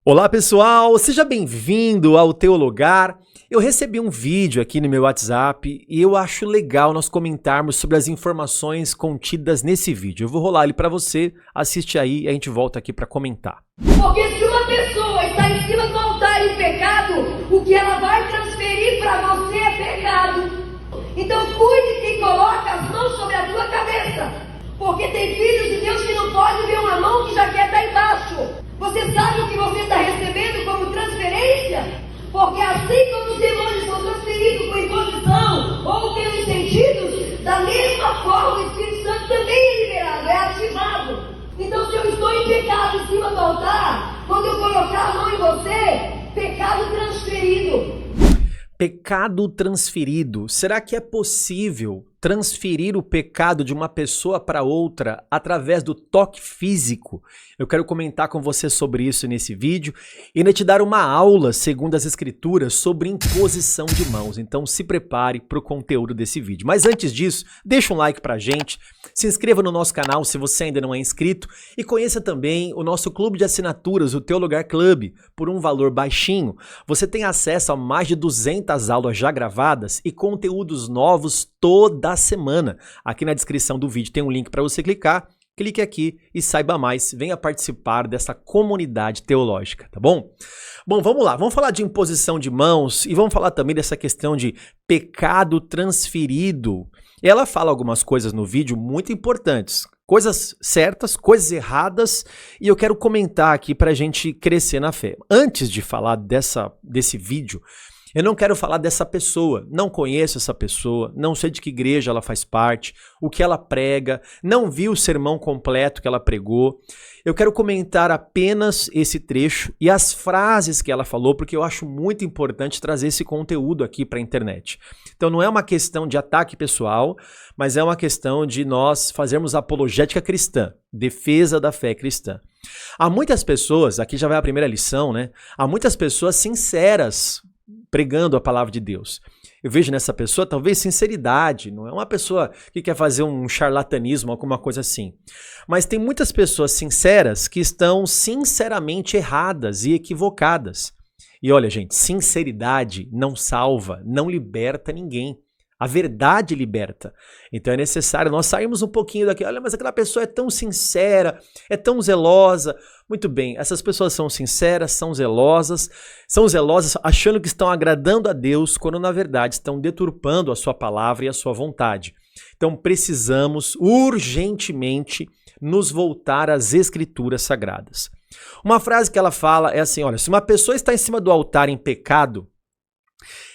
Olá pessoal, seja bem-vindo ao Teologar. Eu recebi um vídeo aqui no meu WhatsApp e eu acho legal nós comentarmos sobre as informações contidas nesse vídeo. Eu vou rolar ele para você, assiste aí e a gente volta aqui para comentar. Porque se uma pessoa está em cima do altar em pecado, o que ela vai transferir para você é pecado. Então cuide quem coloca as mãos sobre a tua cabeça, porque tem filhos de Deus que não podem ver uma mão que já quer estar embaixo. Você sabe o que você está recebendo como transferência? Porque assim como os demônios são transferidos com imposição ou pelos sentidos, da mesma forma o Espírito Santo também é liberado, é ativado. Então se eu estou em pecado em cima do altar, quando eu colocar a mão em você, pecado transferido. Pecado transferido. Será que é possível transferir o pecado de uma pessoa para outra através do toque físico? Eu quero comentar com você sobre isso nesse vídeo e ainda te dar uma aula, segundo as escrituras, sobre imposição de mãos. Então se prepare para o conteúdo desse vídeo. Mas antes disso, deixa um like pra gente, se inscreva no nosso canal se você ainda não é inscrito e conheça também o nosso clube de assinaturas, o Teologar Club, por um valor baixinho. Você tem acesso a mais de 200 aulas já gravadas e conteúdos novos toda semana. Aqui na descrição do vídeo tem um link para você clicar. Clique aqui e saiba mais, venha participar dessa comunidade teológica, tá bom? Bom, vamos lá, vamos falar de imposição de mãos e vamos falar também dessa questão de pecado transferido. Ela fala algumas coisas no vídeo muito importantes, coisas certas, coisas erradas, e eu quero comentar aqui para a gente crescer na fé. Antes de falar desse vídeo, eu não quero falar dessa pessoa, não conheço essa pessoa, não sei de que igreja ela faz parte, o que ela prega, não vi o sermão completo que ela pregou. Eu quero comentar apenas esse trecho e as frases que ela falou, porque eu acho muito importante trazer esse conteúdo aqui para a internet. Então não é uma questão de ataque pessoal, mas é uma questão de nós fazermos apologética cristã, defesa da fé cristã. Há muitas pessoas, aqui já vai a primeira lição, né? Há muitas pessoas sinceras pregando a palavra de Deus. Eu vejo nessa pessoa talvez sinceridade, não é uma pessoa que quer fazer um charlatanismo, alguma coisa assim. Mas tem muitas pessoas sinceras que estão sinceramente erradas e equivocadas. E olha, gente, sinceridade não salva, não liberta ninguém. A verdade liberta. Então é necessário nós sairmos um pouquinho daqui. Olha, mas aquela pessoa é tão sincera, é tão zelosa. Muito bem, essas pessoas são sinceras, são zelosas achando que estão agradando a Deus, quando na verdade estão deturpando a sua palavra e a sua vontade. Então precisamos urgentemente nos voltar às escrituras sagradas. Uma frase que ela fala é assim, olha, se uma pessoa está em cima do altar em pecado,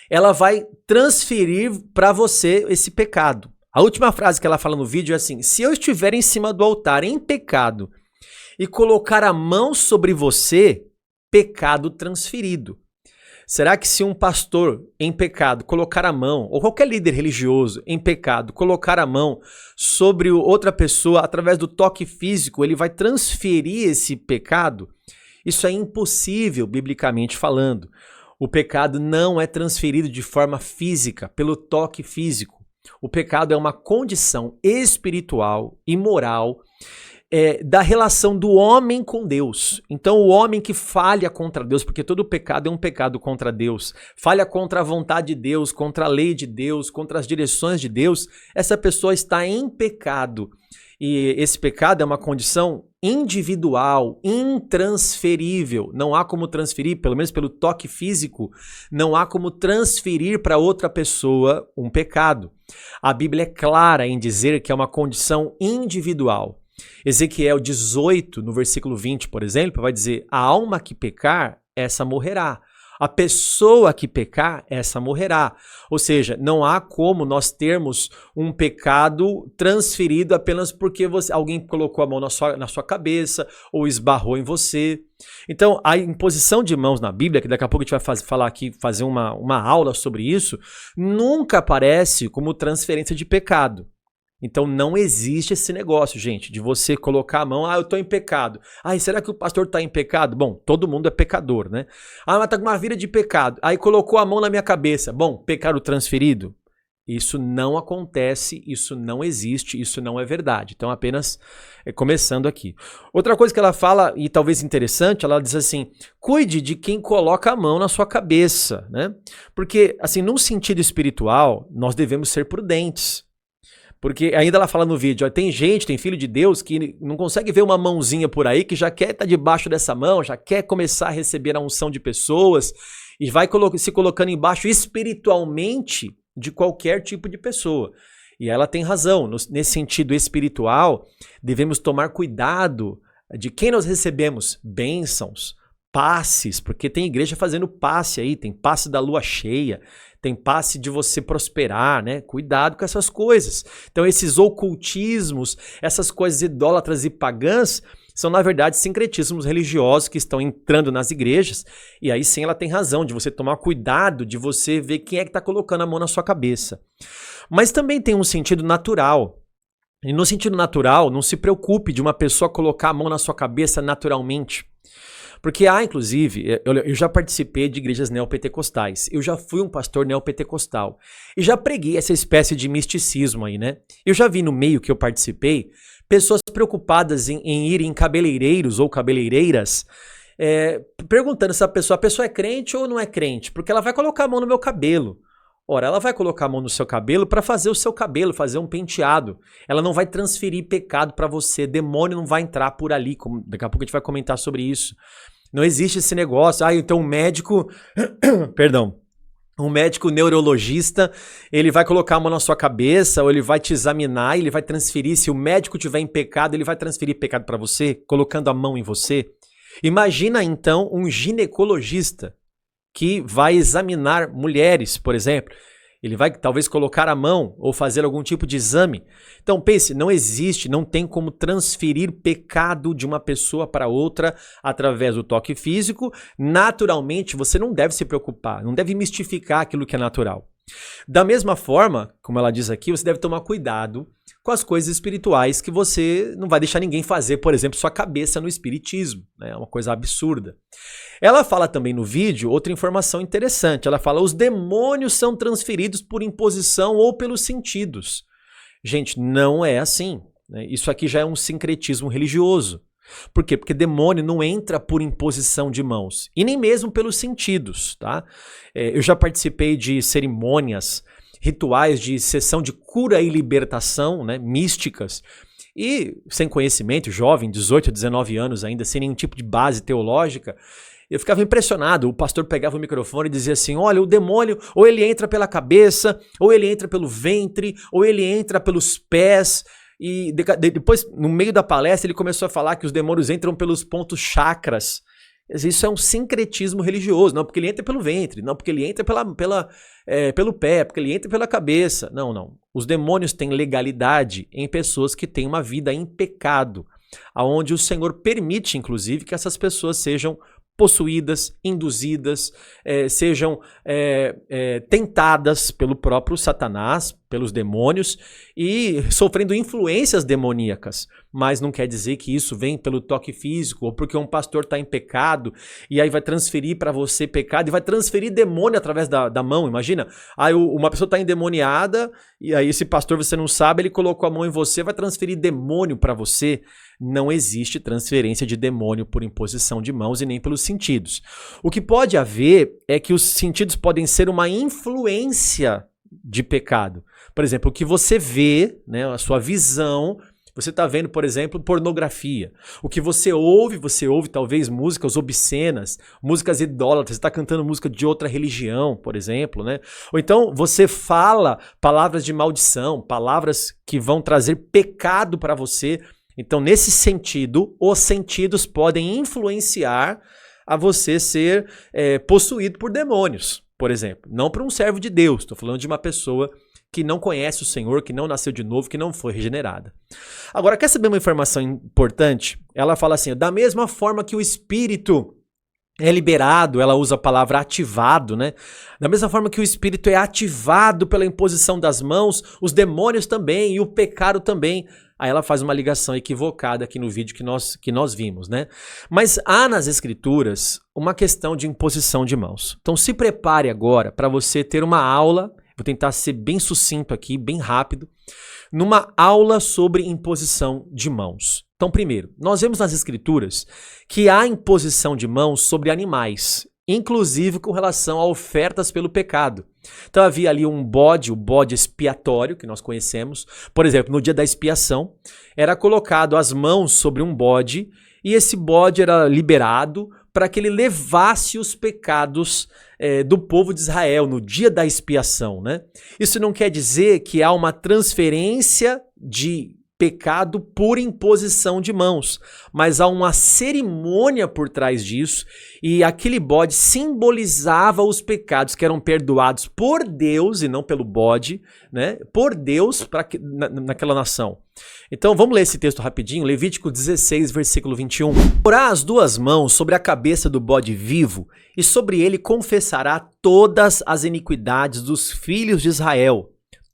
ela vai transferir para você esse pecado. A última frase que ela fala no vídeo é assim, se eu estiver em cima do altar em pecado e colocar a mão sobre você, pecado transferido. Será que se um pastor em pecado colocar a mão, ou qualquer líder religioso em pecado colocar a mão sobre outra pessoa através do toque físico, ele vai transferir esse pecado? Isso é impossível, biblicamente falando. O pecado não é transferido de forma física, pelo toque físico. O pecado é uma condição espiritual e moral da relação do homem com Deus. Então o homem que falha contra Deus, porque todo pecado é um pecado contra Deus, falha contra a vontade de Deus, contra a lei de Deus, contra as direções de Deus, essa pessoa está em pecado. E esse pecado é uma condição individual, intransferível. Não há como transferir, pelo menos pelo toque físico, não há como transferir para outra pessoa um pecado. A Bíblia é clara em dizer que é uma condição individual. Ezequiel 18, no versículo 20, por exemplo, vai dizer, a alma que pecar, essa morrerá. A pessoa que pecar, essa morrerá. Ou seja, não há como nós termos um pecado transferido apenas porque alguém colocou a mão na sua cabeça ou esbarrou em você. Então, a imposição de mãos na Bíblia, que daqui a pouco a gente vai falar aqui, fazer uma aula sobre isso, nunca aparece como transferência de pecado. Então não existe esse negócio, gente, de você colocar a mão, eu estou em pecado. Será que o pastor está em pecado? Bom, todo mundo é pecador, né? Mas está com uma vida de pecado. Aí colocou a mão na minha cabeça. Bom, pecado transferido? Isso não acontece, isso não existe, isso não é verdade. Então, apenas começando aqui. Outra coisa que ela fala, e talvez interessante, ela diz assim, cuide de quem coloca a mão na sua cabeça, né? Porque, assim, num sentido espiritual, nós devemos ser prudentes. Porque ainda ela fala no vídeo, ó, tem gente, tem filho de Deus que não consegue ver uma mãozinha por aí, que já quer estar debaixo dessa mão, já quer começar a receber a unção de pessoas, e vai se colocando embaixo espiritualmente de qualquer tipo de pessoa. E ela tem razão, nesse sentido espiritual, devemos tomar cuidado de quem nós recebemos bênçãos, passes, porque tem igreja fazendo passe aí, tem passe da lua cheia, tem passe de você prosperar, né? Cuidado com essas coisas. Então esses ocultismos, essas coisas idólatras e pagãs, são, na verdade, sincretismos religiosos que estão entrando nas igrejas, e aí sim ela tem razão de você tomar cuidado, de você ver quem é que está colocando a mão na sua cabeça. Mas também tem um sentido natural. E no sentido natural, não se preocupe de uma pessoa colocar a mão na sua cabeça naturalmente. Porque há, inclusive, eu já participei de igrejas neopentecostais, eu já fui um pastor neopentecostal, e já preguei essa espécie de misticismo aí, né? Eu já vi no meio que eu participei, pessoas preocupadas em ir em cabeleireiros ou cabeleireiras, perguntando se a pessoa é crente ou não é crente, porque ela vai colocar a mão no meu cabelo. Ora, ela vai colocar a mão no seu cabelo para fazer o seu cabelo, fazer um penteado. Ela não vai transferir pecado para você, demônio não vai entrar por ali, daqui a pouco a gente vai comentar sobre isso. Não existe esse negócio, então um médico, perdão, um médico neurologista, ele vai colocar a mão na sua cabeça, ou ele vai te examinar, ele vai transferir, se o médico tiver em pecado, ele vai transferir pecado para você, colocando a mão em você. Imagina então um ginecologista que vai examinar mulheres, por exemplo. Ele vai talvez colocar a mão ou fazer algum tipo de exame. Então pense, não existe, não tem como transferir pecado de uma pessoa para outra através do toque físico. Naturalmente, você não deve se preocupar, não deve mistificar aquilo que é natural. Da mesma forma, como ela diz aqui, você deve tomar cuidado com as coisas espirituais que você não vai deixar ninguém fazer, por exemplo, sua cabeça no espiritismo, né? É uma coisa absurda. Ela fala também no vídeo outra informação interessante. Ela fala, os demônios são transferidos por imposição ou pelos sentidos. Gente, não é assim, né? Isso aqui já é um sincretismo religioso. Por quê? Porque demônio não entra por imposição de mãos, e nem mesmo pelos sentidos, tá? Eu já participei de cerimônias, rituais de sessão de cura e libertação, né, místicas, e sem conhecimento, jovem, 18, 19 anos ainda, sem nenhum tipo de base teológica, eu ficava impressionado. O pastor pegava o microfone e dizia assim, olha, o demônio ou ele entra pela cabeça, ou ele entra pelo ventre, ou ele entra pelos pés. E depois, no meio da palestra, ele começou a falar que os demônios entram pelos pontos chakras. Isso é um sincretismo religioso. Não porque ele entra pelo ventre, não porque ele entra pelo pé, porque ele entra pela cabeça. Não, não. Os demônios têm legalidade em pessoas que têm uma vida em pecado, aonde o Senhor permite, inclusive, que essas pessoas sejam possuídas, induzidas, sejam tentadas pelo próprio Satanás, pelos demônios, e sofrendo influências demoníacas. Mas não quer dizer que isso vem pelo toque físico, ou porque um pastor está em pecado, e aí vai transferir para você pecado, e vai transferir demônio através da mão. Imagina, aí uma pessoa está endemoniada, e aí esse pastor, você não sabe, ele colocou a mão em você, vai transferir demônio para você. Não existe transferência de demônio por imposição de mãos e nem pelos sentidos. O que pode haver é que os sentidos podem ser uma influência de pecado. Por exemplo, o que você vê, né, a sua visão, você está vendo, por exemplo, pornografia. O que você ouve talvez músicas obscenas, músicas idólatras, você está cantando música de outra religião, por exemplo, né? Ou então você fala palavras de maldição, palavras que vão trazer pecado para você. Então, nesse sentido, os sentidos podem influenciar a você ser possuído por demônios, por exemplo. Não por um servo de Deus, estou falando de uma pessoa que não conhece o Senhor, que não nasceu de novo, que não foi regenerada. Agora, quer saber uma informação importante? Ela fala assim, da mesma forma que o Espírito é liberado, ela usa a palavra ativado, né? Da mesma forma que o Espírito é ativado pela imposição das mãos, os demônios também e o pecado também. Aí ela faz uma ligação equivocada aqui no vídeo que nós vimos, né? Mas há nas Escrituras uma questão de imposição de mãos. Então se prepare agora para você ter uma aula, Vou tentar ser bem sucinto aqui, bem rápido, numa aula sobre imposição de mãos. Então, primeiro, nós vemos nas Escrituras que há imposição de mãos sobre animais, inclusive com relação a ofertas pelo pecado. Então havia ali um bode, o bode expiatório, que nós conhecemos. Por exemplo, no dia da expiação, era colocado as mãos sobre um bode e esse bode era liberado para que ele levasse os pecados do povo de Israel no dia da expiação, né? Isso não quer dizer que há uma transferência de pecado por imposição de mãos, mas há uma cerimônia por trás disso e aquele bode simbolizava os pecados que eram perdoados por Deus e não pelo bode, né? Por Deus naquela nação. Então vamos ler esse texto rapidinho, Levítico 16, versículo 21. Porá as duas mãos sobre a cabeça do bode vivo e sobre ele confessará todas as iniquidades dos filhos de Israel,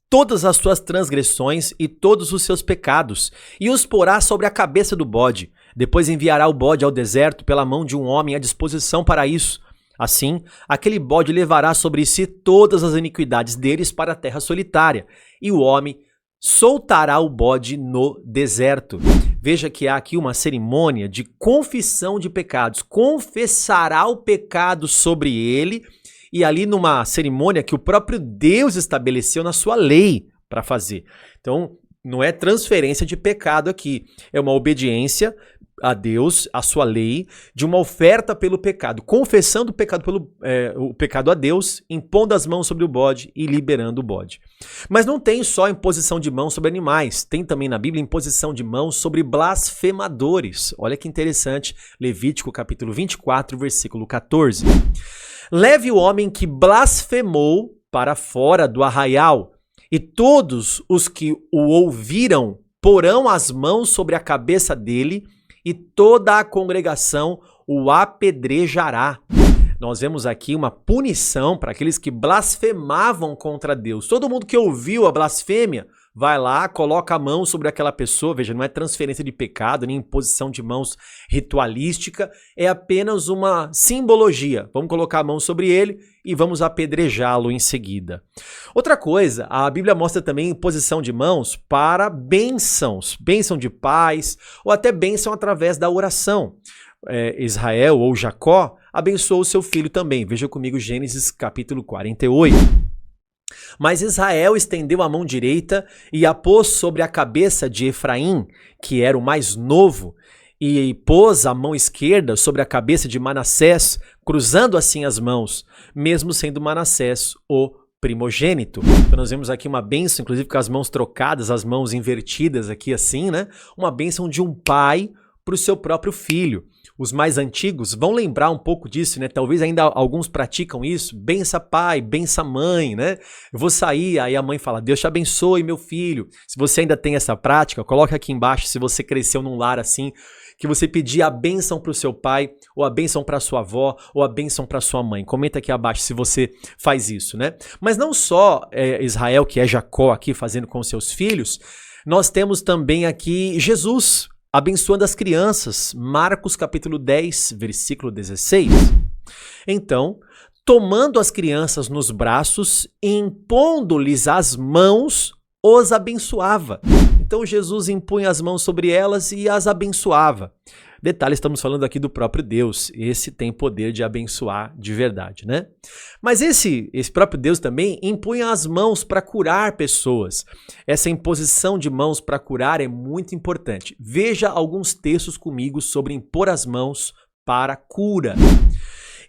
todas as suas transgressões e todos os seus pecados, e os porá sobre a cabeça do bode. Depois enviará o bode ao deserto pela mão de um homem à disposição para isso. Assim, aquele bode levará sobre si todas as iniquidades deles para a terra solitária, e o homem soltará o bode no deserto. Veja que há aqui uma cerimônia de confissão de pecados. Confessará o pecado sobre ele, e ali numa cerimônia que o próprio Deus estabeleceu na sua lei para fazer. Então, não é transferência de pecado aqui, é uma obediência a Deus, a sua lei, de uma oferta pelo pecado, confessando o pecado a Deus, impondo as mãos sobre o bode e liberando o bode. Mas não tem só imposição de mãos sobre animais, tem também na Bíblia imposição de mãos sobre blasfemadores. Olha que interessante, Levítico capítulo 24, versículo 14. Leve o homem que blasfemou para fora do arraial, e todos os que o ouviram porão as mãos sobre a cabeça dele, e toda a congregação o apedrejará. Nós vemos aqui uma punição para aqueles que blasfemavam contra Deus. Todo mundo que ouviu a blasfêmia vai lá, coloca a mão sobre aquela pessoa. Veja, não é transferência de pecado, nem imposição de mãos ritualística, é apenas uma simbologia. Vamos colocar a mão sobre ele e vamos apedrejá-lo em seguida. Outra coisa, a Bíblia mostra também imposição de mãos para bênçãos, bênção de paz ou até bênção através da oração. Israel ou Jacó abençoou o seu filho também. Veja comigo Gênesis capítulo 48. Mas Israel estendeu a mão direita e a pôs sobre a cabeça de Efraim, que era o mais novo, e pôs a mão esquerda sobre a cabeça de Manassés, cruzando assim as mãos, mesmo sendo Manassés o primogênito. Então nós vemos aqui uma bênção, inclusive com as mãos trocadas, as mãos invertidas aqui assim, né? Uma bênção de um pai para o seu próprio filho. Os mais antigos vão lembrar um pouco disso, né? Talvez ainda alguns praticam isso. Bença pai, bença mãe, né? Eu vou sair, aí a mãe fala, Deus te abençoe, meu filho. Se você ainda tem essa prática, coloca aqui embaixo se você cresceu num lar assim, que você pedia a bênção para o seu pai, ou a bênção para sua avó, ou a bênção para sua mãe. Comenta aqui abaixo se você faz isso, né? Mas não só Israel, que é Jacó aqui fazendo com seus filhos, nós temos também aqui Jesus abençoando as crianças, Marcos capítulo 10, versículo 16. Então, tomando as crianças nos braços e impondo-lhes as mãos, os abençoava. Então Jesus impunha as mãos sobre elas e as abençoava. Detalhe, estamos falando aqui do próprio Deus. Esse tem poder de abençoar de verdade, né? Mas esse próprio Deus também impunha as mãos para curar pessoas. Essa imposição de mãos para curar é muito importante. Veja alguns textos comigo sobre impor as mãos para cura.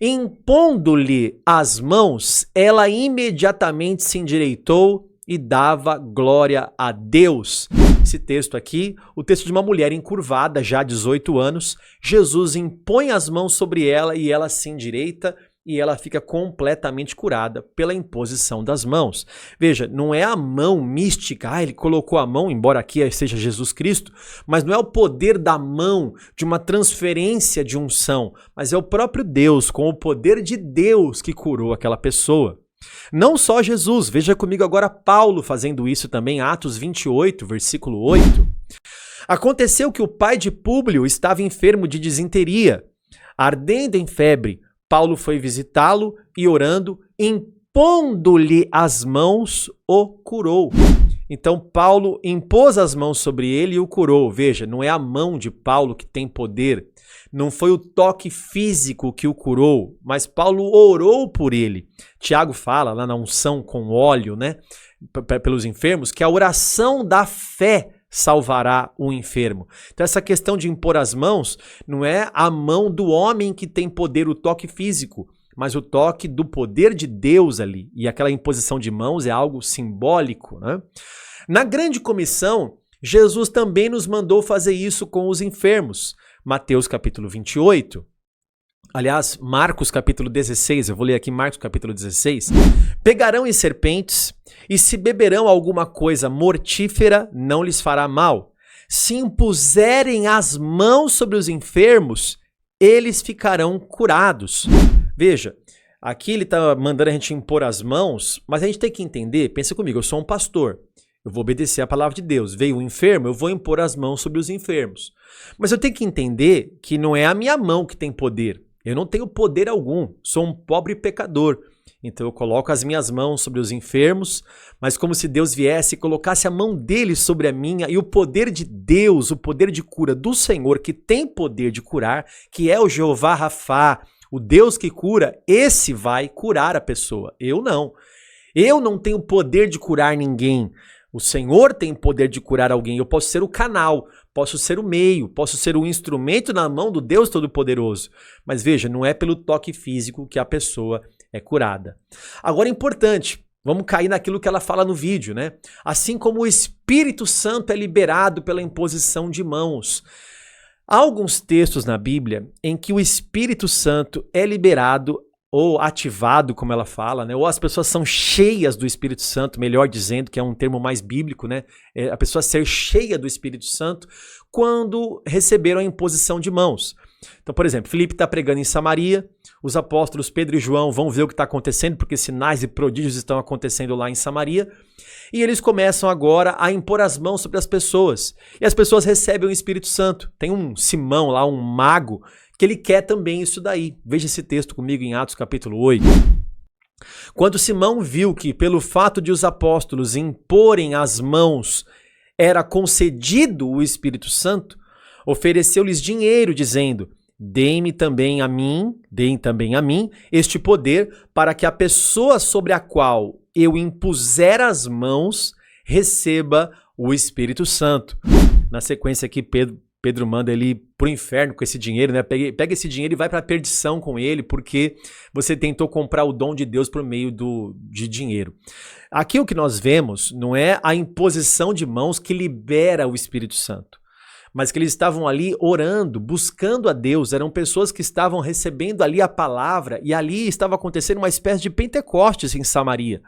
Impondo-lhe as mãos, ela imediatamente se endireitou e dava glória a Deus. Esse texto aqui, o texto de uma mulher encurvada, já há 18 anos, Jesus impõe as mãos sobre ela e ela se endireita e ela fica completamente curada pela imposição das mãos. Veja, não é a mão mística, ele colocou a mão, embora aqui seja Jesus Cristo, mas não é o poder da mão de uma transferência de unção, mas é o próprio Deus, com o poder de Deus que curou aquela pessoa. Não só Jesus, veja comigo agora Paulo fazendo isso também, Atos 28, versículo 8. Aconteceu que o pai de Públio estava enfermo de disenteria, ardendo em febre. Paulo foi visitá-lo e orando, impondo-lhe as mãos, o curou. Então Paulo impôs as mãos sobre ele e o curou. Veja, não é a mão de Paulo que tem poder, não foi o toque físico que o curou, mas Paulo orou por ele. Tiago fala lá na unção com óleo, né, pelos enfermos, que a oração da fé salvará o enfermo. Então essa questão de impor as mãos não é a mão do homem que tem poder, o toque físico, mas o toque do poder de Deus ali. E aquela imposição de mãos é algo simbólico, né? Na grande comissão, Jesus também nos mandou fazer isso com os enfermos. Mateus capítulo 28, aliás, Marcos capítulo 16, eu vou ler aqui Marcos capítulo 16. Pegarão em serpentes, e se beberão alguma coisa mortífera, não lhes fará mal. Se impuserem as mãos sobre os enfermos, eles ficarão curados. Veja, aqui ele está mandando a gente impor as mãos, mas a gente tem que entender, pensa comigo, eu sou um pastor, eu vou obedecer a palavra de Deus. Veio um enfermo, eu vou impor as mãos sobre os enfermos. Mas eu tenho que entender que não é a minha mão que tem poder. Eu não tenho poder algum, sou um pobre pecador. Então eu coloco as minhas mãos sobre os enfermos, mas como se Deus viesse e colocasse a mão dele sobre a minha, e o poder de Deus, o poder de cura do Senhor, que tem poder de curar, que é o Jeová Rafá, o Deus que cura, esse vai curar a pessoa. Eu não. Eu não tenho poder de curar ninguém. O Senhor tem poder de curar alguém. Eu posso ser o canal, posso ser o meio, posso ser o instrumento na mão do Deus Todo-Poderoso. Mas veja, não é pelo toque físico que a pessoa é curada. Agora, importante, vamos cair naquilo que ela fala no vídeo, né? Assim como o Espírito Santo é liberado pela imposição de mãos. Há alguns textos na Bíblia em que o Espírito Santo é liberado ou ativado, como ela fala, né? Ou as pessoas são cheias do Espírito Santo, melhor dizendo, que é um termo mais bíblico, né? É a pessoa ser cheia do Espírito Santo quando receberam a imposição de mãos. Então, por exemplo, Filipe está pregando em Samaria, os apóstolos Pedro e João vão ver o que está acontecendo, porque sinais e prodígios estão acontecendo lá em Samaria, e eles começam agora a impor as mãos sobre as pessoas, e as pessoas recebem o Espírito Santo. Tem um Simão lá, um mago, que ele quer também isso daí. Veja esse texto comigo em Atos capítulo 8. Quando Simão viu que pelo fato de os apóstolos imporem as mãos era concedido o Espírito Santo, ofereceu-lhes dinheiro, dizendo: deem também a mim este poder, para que a pessoa sobre a qual eu impuser as mãos receba o Espírito Santo. Na sequência aqui, Pedro manda ele pro inferno com esse dinheiro, né? Pega esse dinheiro e vai para a perdição com ele, porque você tentou comprar o dom de Deus por meio de dinheiro. Aqui o que nós vemos não é a imposição de mãos que libera o Espírito Santo, mas que eles estavam ali orando, buscando a Deus, eram pessoas que estavam recebendo ali a palavra, e ali estava acontecendo uma espécie de Pentecostes em Samaria.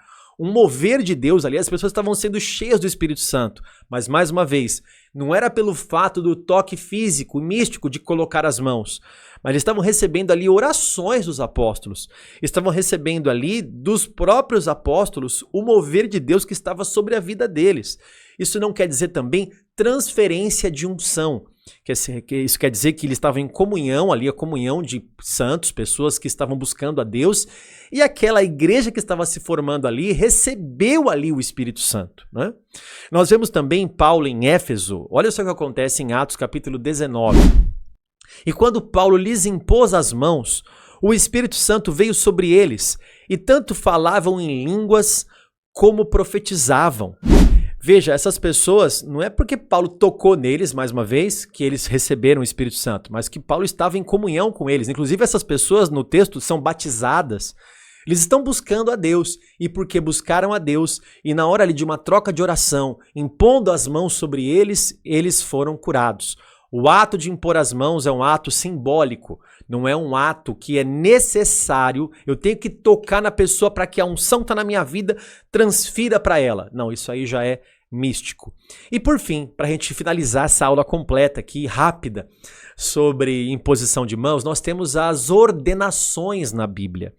Um mover de Deus ali, as pessoas estavam sendo cheias do Espírito Santo. Mas, mais uma vez, não era pelo fato do toque físico, místico de colocar as mãos, mas eles estavam recebendo ali orações dos apóstolos. Estavam recebendo ali dos próprios apóstolos o mover de Deus que estava sobre a vida deles. Isso não quer dizer também transferência de unção. Isso quer dizer que eles estavam em comunhão ali, a comunhão de santos, pessoas que estavam buscando a Deus, e aquela igreja que estava se formando ali recebeu ali o Espírito Santo, né? Nós vemos também Paulo em Éfeso. Olha só o que acontece em Atos capítulo 19. E quando Paulo lhes impôs as mãos, o Espírito Santo veio sobre eles, e tanto falavam em línguas como profetizavam. Veja, essas pessoas, não é porque Paulo tocou neles, mais uma vez, que eles receberam o Espírito Santo, mas que Paulo estava em comunhão com eles. Inclusive, essas pessoas no texto são batizadas. Eles estão buscando a Deus, e porque buscaram a Deus, e na hora ali de uma troca de oração, impondo as mãos sobre eles, eles foram curados. O ato de impor as mãos é um ato simbólico, não é um ato que é necessário. Eu tenho que tocar na pessoa para que a unção está na minha vida, transfira para ela. Não, isso aí já é místico. E por fim, para a gente finalizar essa aula completa aqui, rápida, sobre imposição de mãos, nós temos as ordenações na Bíblia.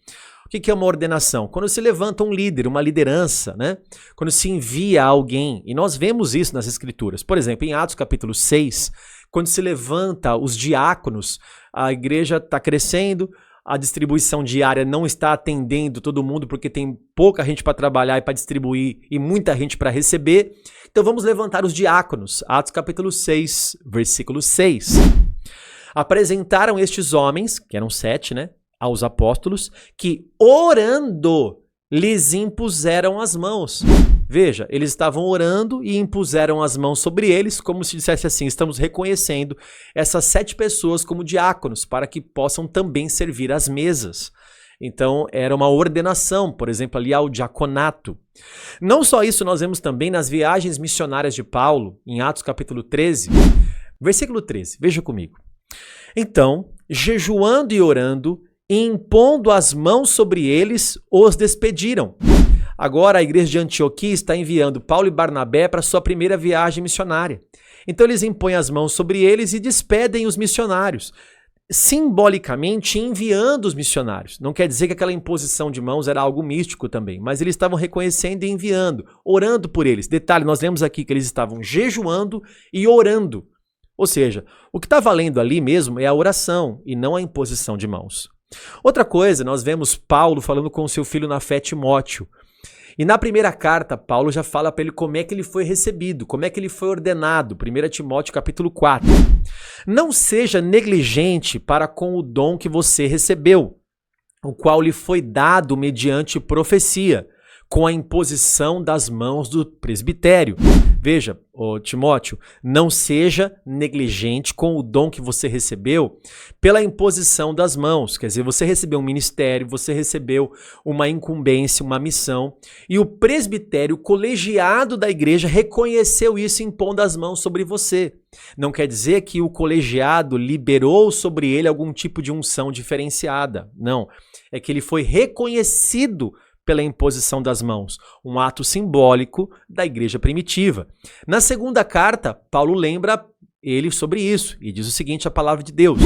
O que é uma ordenação? Quando se levanta um líder, uma liderança, né? Quando se envia alguém, e nós vemos isso nas Escrituras. Por exemplo, em Atos capítulo 6, quando se levanta os diáconos, a igreja está crescendo, a distribuição diária não está atendendo todo mundo porque tem pouca gente para trabalhar e para distribuir e muita gente para receber. Então vamos levantar os diáconos. Atos capítulo 6, versículo 6. Apresentaram estes homens, que eram 7, né, aos apóstolos, que orando lhes impuseram as mãos. Veja, eles estavam orando e impuseram as mãos sobre eles, como se dissesse assim, estamos reconhecendo essas 7 pessoas como diáconos, para que possam também servir às mesas. Então, era uma ordenação, por exemplo, ali ao diaconato. Não só isso, nós vemos também nas viagens missionárias de Paulo, em Atos capítulo 13, versículo 13, veja comigo. Então, jejuando e orando, e impondo as mãos sobre eles, os despediram. Agora a igreja de Antioquia está enviando Paulo e Barnabé para sua primeira viagem missionária. Então eles impõem as mãos sobre eles e despedem os missionários, simbolicamente enviando os missionários. Não quer dizer que aquela imposição de mãos era algo místico também, mas eles estavam reconhecendo e enviando, orando por eles. Detalhe, nós lemos aqui que eles estavam jejuando e orando. Ou seja, o que está valendo ali mesmo é a oração e não a imposição de mãos. Outra coisa, nós vemos Paulo falando com seu filho na fé, Timóteo. E na primeira carta, Paulo já fala para ele como é que ele foi recebido, como é que ele foi ordenado. 1 Timóteo capítulo 4. Não seja negligente para com o dom que você recebeu, o qual lhe foi dado mediante profecia, com a imposição das mãos do presbitério. Veja, Timóteo, não seja negligente com o dom que você recebeu pela imposição das mãos. Quer dizer, você recebeu um ministério, você recebeu uma incumbência, uma missão, e o presbitério colegiado da igreja reconheceu isso impondo as mãos sobre você. Não quer dizer que o colegiado liberou sobre ele algum tipo de unção diferenciada. Não, é que ele foi reconhecido pela imposição das mãos, um ato simbólico da igreja primitiva. Na segunda carta, Paulo lembra ele sobre isso e diz o seguinte, a palavra de Deus: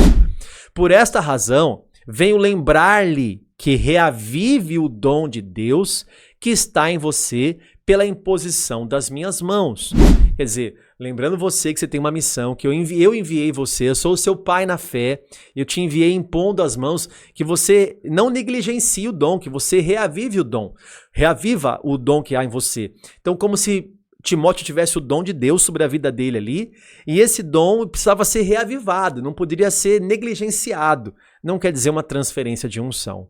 por esta razão, venho lembrar-lhe que reavive o dom de Deus que está em você pela imposição das minhas mãos. Quer dizer, lembrando você que você tem uma missão, que eu enviei você, eu sou o seu pai na fé, eu te enviei impondo as mãos, que você não negligencie o dom, que você reavive o dom, reaviva o dom que há em você. Então, como se Timóteo tivesse o dom de Deus sobre a vida dele ali, e esse dom precisava ser reavivado, não poderia ser negligenciado. Não quer dizer uma transferência de unção.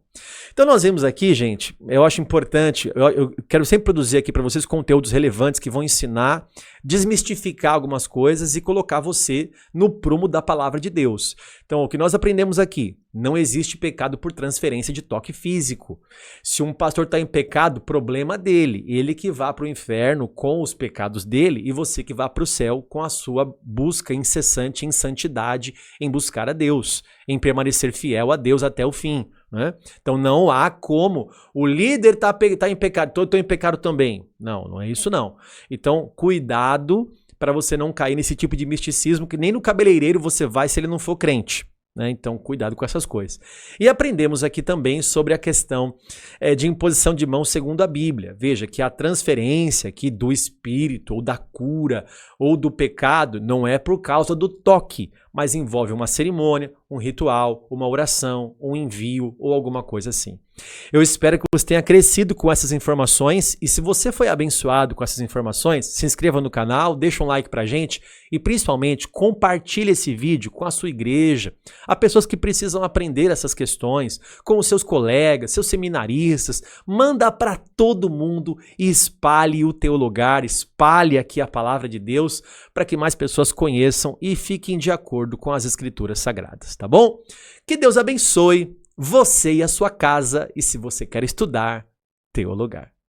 Então nós vemos aqui, gente, eu acho importante, eu quero sempre produzir aqui para vocês conteúdos relevantes que vão ensinar, desmistificar algumas coisas e colocar você no prumo da palavra de Deus. Então o que nós aprendemos aqui, não existe pecado por transferência de toque físico. Se um pastor está em pecado, problema dele, ele que vá para o inferno com os pecados dele e você que vá para o céu com a sua busca incessante em santidade, em buscar a Deus, em permanecer fiel a Deus até o fim, né? Então não há como o líder tá em pecado, estou em pecado também. Não, não é isso não. Então cuidado para você não cair nesse tipo de misticismo que nem no cabeleireiro você vai se ele não for crente. Né? Então, cuidado com essas coisas. E aprendemos aqui também sobre a questão de imposição de mãos segundo a Bíblia. Veja que a transferência aqui do espírito, ou da cura, ou do pecado, não é por causa do toque, mas envolve uma cerimônia, um ritual, uma oração, um envio ou alguma coisa assim. Eu espero que você tenha crescido com essas informações e se você foi abençoado com essas informações, se inscreva no canal, deixa um like pra gente e principalmente compartilhe esse vídeo com a sua igreja. Há pessoas que precisam aprender essas questões, com os seus colegas, seus seminaristas, manda para todo mundo e espalhe o teu lugar, espalhe aqui a palavra de Deus para que mais pessoas conheçam e fiquem de acordo com as escrituras sagradas, tá bom? Que Deus abençoe você e a sua casa, e se você quer estudar, teu lugar.